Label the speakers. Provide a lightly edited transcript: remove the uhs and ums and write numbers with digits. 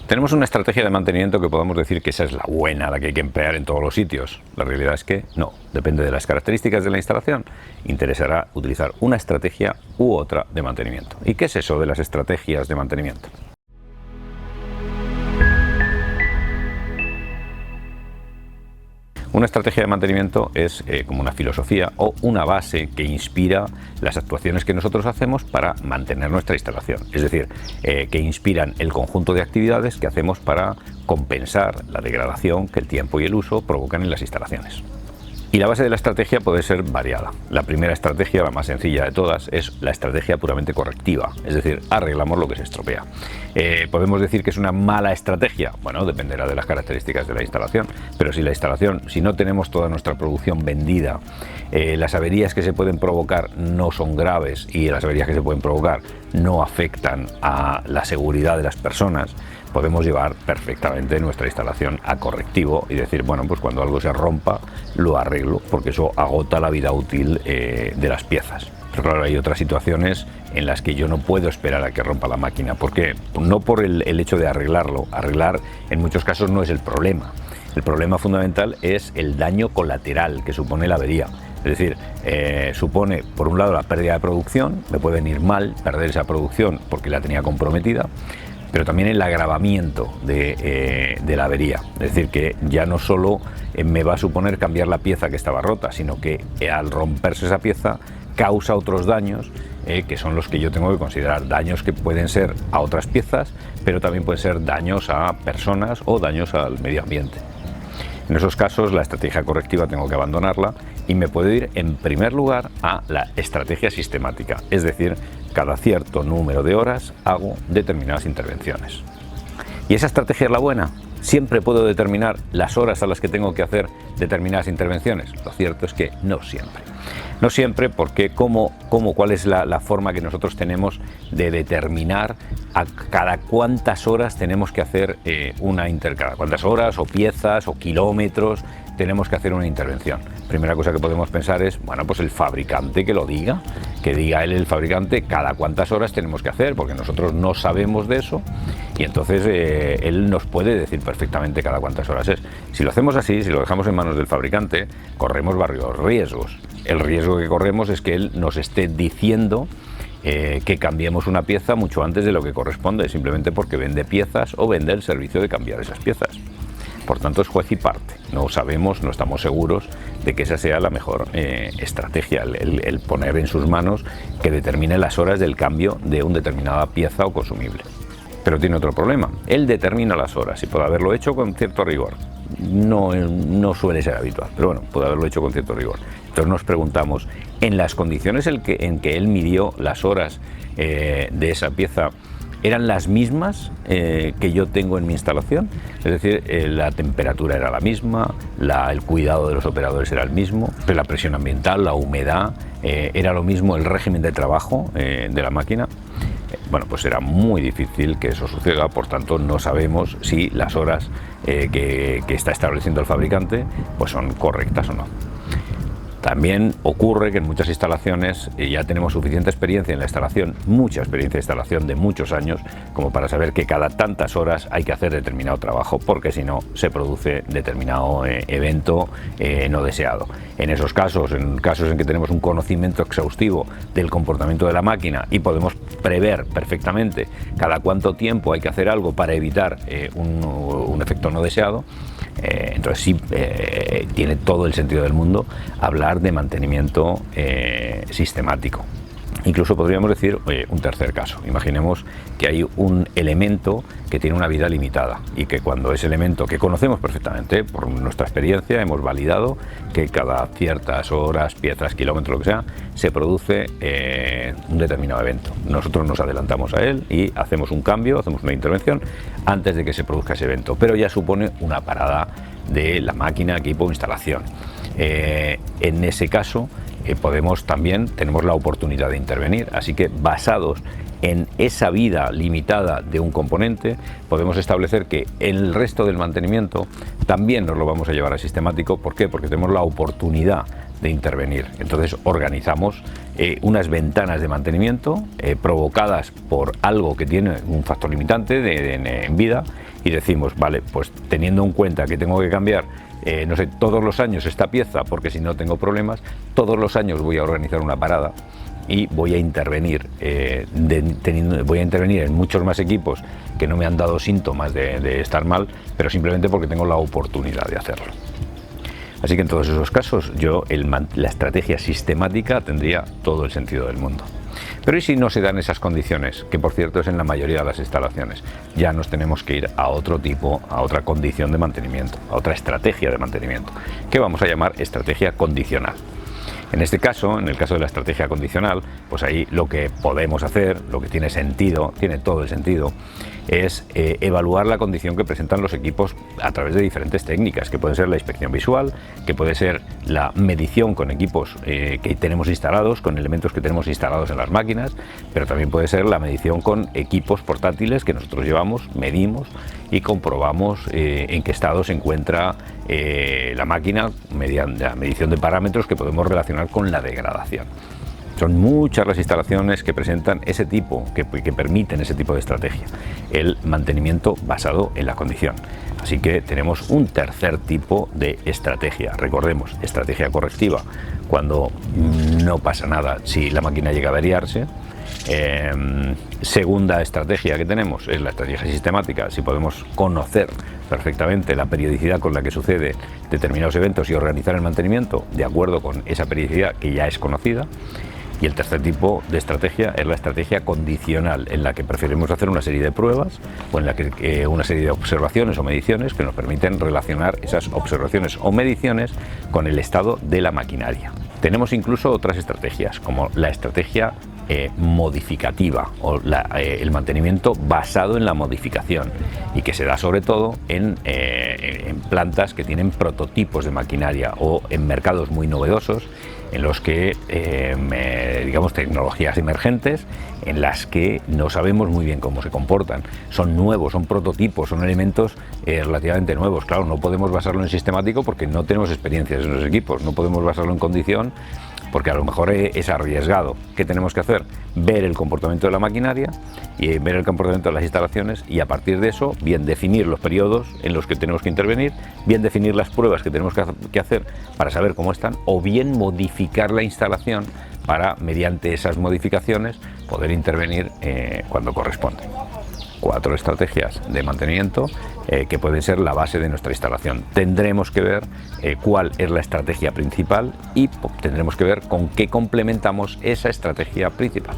Speaker 1: Tenemos una estrategia de mantenimiento que podemos decir que esa es la buena, la que hay que emplear en todos los sitios. La realidad es que no, depende de las características de la instalación. Interesará utilizar una estrategia u otra de mantenimiento. ¿Y qué es eso de las estrategias de mantenimiento? Una estrategia de mantenimiento es como una filosofía o una base que inspira las actuaciones que nosotros hacemos para mantener nuestra instalación. Es decir, que inspiran el conjunto de actividades que hacemos para compensar la degradación que el tiempo y el uso provocan en las instalaciones. Y la base de la estrategia puede ser variada. La primera estrategia, la más sencilla de todas, es la estrategia puramente correctiva, es decir, arreglamos lo que se estropea. ¿Podemos decir que es una mala estrategia? Bueno, dependerá de las características de la instalación, pero si no tenemos toda nuestra producción vendida, las averías que se pueden provocar no son graves y las averías que se pueden provocar no afectan a la seguridad de las personas, podemos llevar perfectamente nuestra instalación a correctivo y decir, bueno, pues cuando algo se rompa, lo arreglo, porque eso agota la vida útil de las piezas. Pero claro, hay otras situaciones en las que yo no puedo esperar a que rompa la máquina. ¿Por qué? No por el hecho de arreglarlo. Arreglar en muchos casos no es el problema. El problema fundamental es el daño colateral que supone la avería. Es decir, supone, por un lado, la pérdida de producción, me puede venir mal perder esa producción porque la tenía comprometida, pero también el agravamiento de la avería. Es decir, que ya no solo me va a suponer cambiar la pieza que estaba rota, sino que al romperse esa pieza causa otros daños que son los que yo tengo que considerar. Daños que pueden ser a otras piezas, pero también pueden ser daños a personas o daños al medio ambiente. En esos casos la estrategia correctiva tengo que abandonarla y me puedo ir en primer lugar a la estrategia sistemática, es decir, cada cierto número de horas hago determinadas intervenciones. ¿Y esa estrategia es la buena? ¿Siempre puedo determinar las horas a las que tengo que hacer determinadas intervenciones? Lo cierto es que no siempre. No siempre, porque ¿cuál es la forma que nosotros tenemos de determinar a cada cuántas horas tenemos que hacer cada cuántas horas o piezas o kilómetros tenemos que hacer una intervención? Primera cosa que podemos pensar es, bueno, pues el fabricante que lo diga, él, el fabricante, cada cuántas horas tenemos que hacer, porque nosotros no sabemos de eso y entonces él nos puede decir perfectamente cada cuántas horas es. Si lo hacemos así, si lo dejamos en manos del fabricante, corremos varios riesgos. El riesgo que corremos es que él nos esté diciendo que cambiemos una pieza mucho antes de lo que corresponde, simplemente porque vende piezas o vende el servicio de cambiar esas piezas. Por tanto, es juez y parte. No sabemos, no estamos seguros de que esa sea la mejor estrategia, el poner en sus manos que determine las horas del cambio de una determinada pieza o consumible. Pero tiene otro problema. Él determina las horas y puede haberlo hecho con cierto rigor. No suele ser habitual, pero bueno, puede haberlo hecho con cierto rigor. Entonces nos preguntamos, en las condiciones en que él midió las horas de esa pieza, ¿eran las mismas que yo tengo en mi instalación? Es decir, la temperatura era la misma, el cuidado de los operadores era el mismo, la presión ambiental, la humedad, era lo mismo el régimen de trabajo de la máquina. Bueno, pues era muy difícil que eso suceda, por tanto no sabemos si las horas que está estableciendo el fabricante pues son correctas o no. También ocurre que en muchas instalaciones ya tenemos suficiente experiencia en la instalación, mucha experiencia de instalación de muchos años, como para saber que cada tantas horas hay que hacer determinado trabajo, porque si no se produce determinado evento no deseado. En esos casos, en casos en que tenemos un conocimiento exhaustivo del comportamiento de la máquina y podemos prever perfectamente cada cuánto tiempo hay que hacer algo para evitar un efecto no deseado, entonces sí tiene todo el sentido del mundo hablar de mantenimiento sistemático. Incluso podríamos decir un tercer caso. Imaginemos que hay un elemento que tiene una vida limitada y que cuando ese elemento, que conocemos perfectamente por nuestra experiencia, hemos validado que cada ciertas horas, piezas, kilómetros, lo que sea, se produce un determinado evento. Nosotros nos adelantamos a él y hacemos un cambio, hacemos una intervención antes de que se produzca ese evento, pero ya supone una parada de la máquina, equipo o instalación. En ese caso tenemos la oportunidad de intervenir, así que basados en esa vida limitada de un componente podemos establecer que el resto del mantenimiento también nos lo vamos a llevar a sistemático. ¿Por qué? Porque tenemos la oportunidad de intervenir. Entonces organizamos unas ventanas de mantenimiento provocadas por algo que tiene un factor limitante en vida, y decimos, vale, pues teniendo en cuenta que tengo que cambiar no sé, todos los años esta pieza, porque si no tengo problemas, todos los años voy a organizar una parada y voy a intervenir, voy a intervenir en muchos más equipos que no me han dado síntomas de estar mal, pero simplemente porque tengo la oportunidad de hacerlo. Así que en todos esos casos la estrategia sistemática tendría todo el sentido del mundo. Pero ¿y si no se dan esas condiciones? Que por cierto es en la mayoría de las instalaciones. Ya nos tenemos que ir a otro tipo, a otra condición de mantenimiento, a otra estrategia de mantenimiento, que vamos a llamar estrategia condicional. En este caso, en el caso de la estrategia condicional, pues ahí lo que podemos hacer, lo que tiene sentido, tiene todo el sentido, es evaluar la condición que presentan los equipos a través de diferentes técnicas, que puede ser la inspección visual, que puede ser la medición con equipos que tenemos instalados, con elementos que tenemos instalados en las máquinas, pero también puede ser la medición con equipos portátiles que nosotros llevamos, medimos y comprobamos en qué estado se encuentra la máquina mediante la medición de parámetros que podemos relacionar con la degradación. Son muchas las instalaciones que presentan ese tipo, que permiten ese tipo de estrategia, el mantenimiento basado en la condición. Así que tenemos un tercer tipo de estrategia. Recordemos, estrategia correctiva, cuando no pasa nada si la máquina llega a averiarse. Segunda estrategia que tenemos es la estrategia sistemática, si podemos conocer perfectamente la periodicidad con la que sucede determinados eventos y organizar el mantenimiento de acuerdo con esa periodicidad que ya es conocida. Y el tercer tipo de estrategia es la estrategia condicional, en la que preferimos hacer una serie de pruebas o en la que una serie de observaciones o mediciones que nos permiten relacionar esas observaciones o mediciones con el estado de la maquinaria. Tenemos incluso otras estrategias, como la estrategia modificativa o el mantenimiento basado en la modificación, y que se da sobre todo en plantas que tienen prototipos de maquinaria o en mercados muy novedosos en los que digamos tecnologías emergentes en las que no sabemos muy bien cómo se comportan, son nuevos, son prototipos, son elementos relativamente nuevos. Claro, no podemos basarlo en sistemático porque no tenemos experiencias en los equipos, no podemos basarlo en condición porque a lo mejor es arriesgado. ¿Qué tenemos que hacer? Ver el comportamiento de la maquinaria y ver el comportamiento de las instalaciones, y a partir de eso, bien definir los periodos en los que tenemos que intervenir, bien definir las pruebas que tenemos que hacer para saber cómo están, o bien modificar la instalación para, mediante esas modificaciones, poder intervenir cuando corresponde. 4 estrategias de mantenimiento que pueden ser la base de nuestra instalación. Tendremos que ver cuál es la estrategia principal y tendremos que ver con qué complementamos esa estrategia principal.